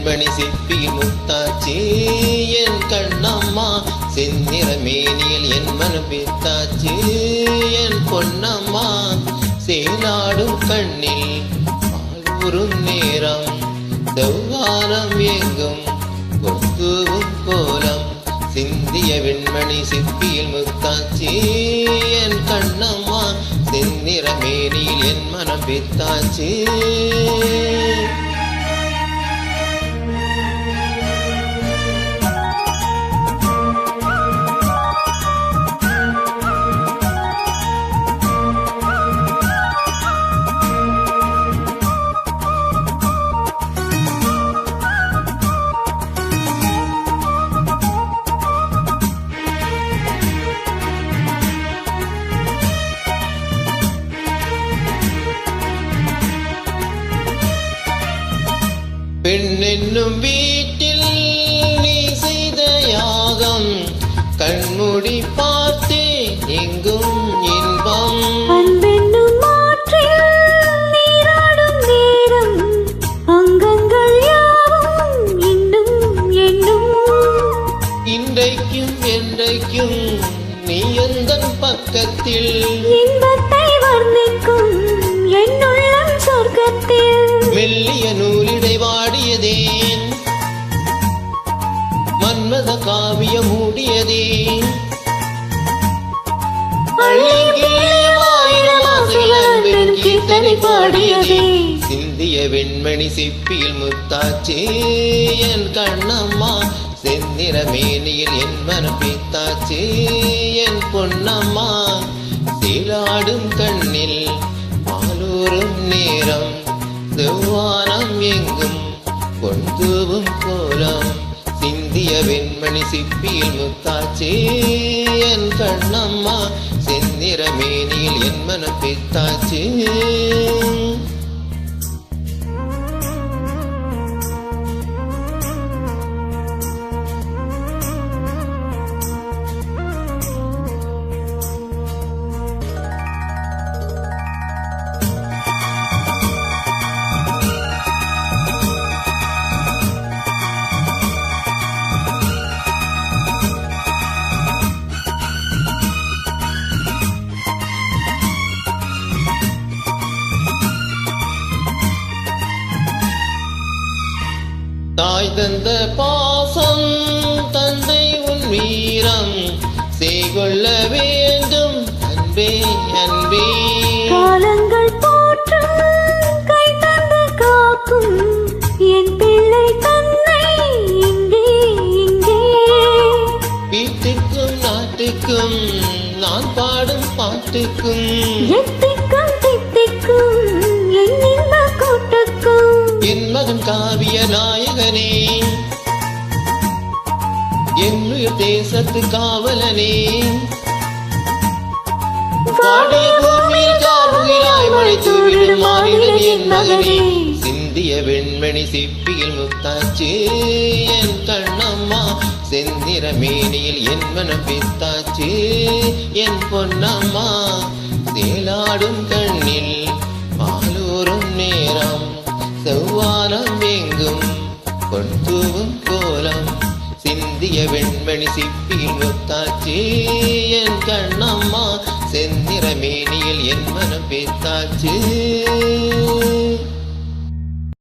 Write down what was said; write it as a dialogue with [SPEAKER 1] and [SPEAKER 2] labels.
[SPEAKER 1] வெண்மணி சிப்பியில் முத்தாச்சி என் கண்ணம்மா செந்நிற மேனியில் என் மனம் பித்தாச்சி என் பொன்னம்மா சேலாடும் கண்ணில் பாலூரும் நேரம் செவ்வானம் எங்கும் கொத்துவும் கோலம் சிந்திய வெண்மணி சிப்பியில் முத்தாச்சி என் கண்ணம்மா செந்நிற மேனியில் என் மனம் பித்தாச்சி பெண்ணென்னும் வீட்டில் நீ செய்த யாகம் கண்மூடி பார்த்தே எங்கும் இன்பம்
[SPEAKER 2] அன்பென்னும் மாற்றில் நீராடும் நேரம் அங்கங்கள் யாவும் இன்னும் எண்ணும்
[SPEAKER 1] இன்றைக்கும் என்றைக்கும் நீ எந்தன் பக்கத்தில்
[SPEAKER 2] இன்பத்தை வர்ணிக்கும் என்னுள்ளம் சொர்க்கத்தில்
[SPEAKER 1] மெல்லிய நூலிடை வாடியதேன் மன்மத காவிய மூடியதேன் கீர்த்தனை பாடியதே சிந்திய வெண்மணி சிப்பியில் முத்தாச்சி என் கண்ணம்மா செந்நிற மேனியில் என் மனம் பித்தாச்சி என் பொன்னம்மா சீலாடும் கண்ணில் பாலூரும் நேரம் செவ்வானம் எங்கும் கொண்டுவும் கோலம் சிந்திய வெண்மணி சிப்பியில் முத்தாச்சி என் கண்ணம்மா செந்நிற மேனியில் என் மனம் பித்தாச்சி தாய் தந்த பாசம் தந்தை உன் வீரம் செய்கொள்ள வேண்டும் அன்பே அன்பே
[SPEAKER 2] காலங்கள் போற்றும் கை தந்து காக்கும் என் பிள்ளை தன்னை இங்கே இங்கே
[SPEAKER 1] வீட்டுக்கும் நாட்டுக்கும் நான் பாடும் பாட்டுக்கும்
[SPEAKER 2] எத்திக்கும் தித்திக்கும் என் இன்ப கூட்டுக்கும்
[SPEAKER 1] என் மகன் காவிய நாயகனே என்னுயிர் தேசத்து காவலனே பாடிய பூமியில் கார்முகிலாய் மழை தூவிடும் மாறிடும் என் மகனே சிந்திய வெண்மணி சிப்பியில் முத்தாச்சி என் கண்ணம்மா செந்நிற மேனியில் என் மனம் பித்தாச்சி என் பொன்னம்மா சேலாடும் கண்ணில் பாலூரும் நேரம் செவ்வானம் எங்கும் கொண்டுவும் கோலம் சிந்திய வெண்மணி சிப்பியில் முத்தாச்சி என் கண்ணம்மா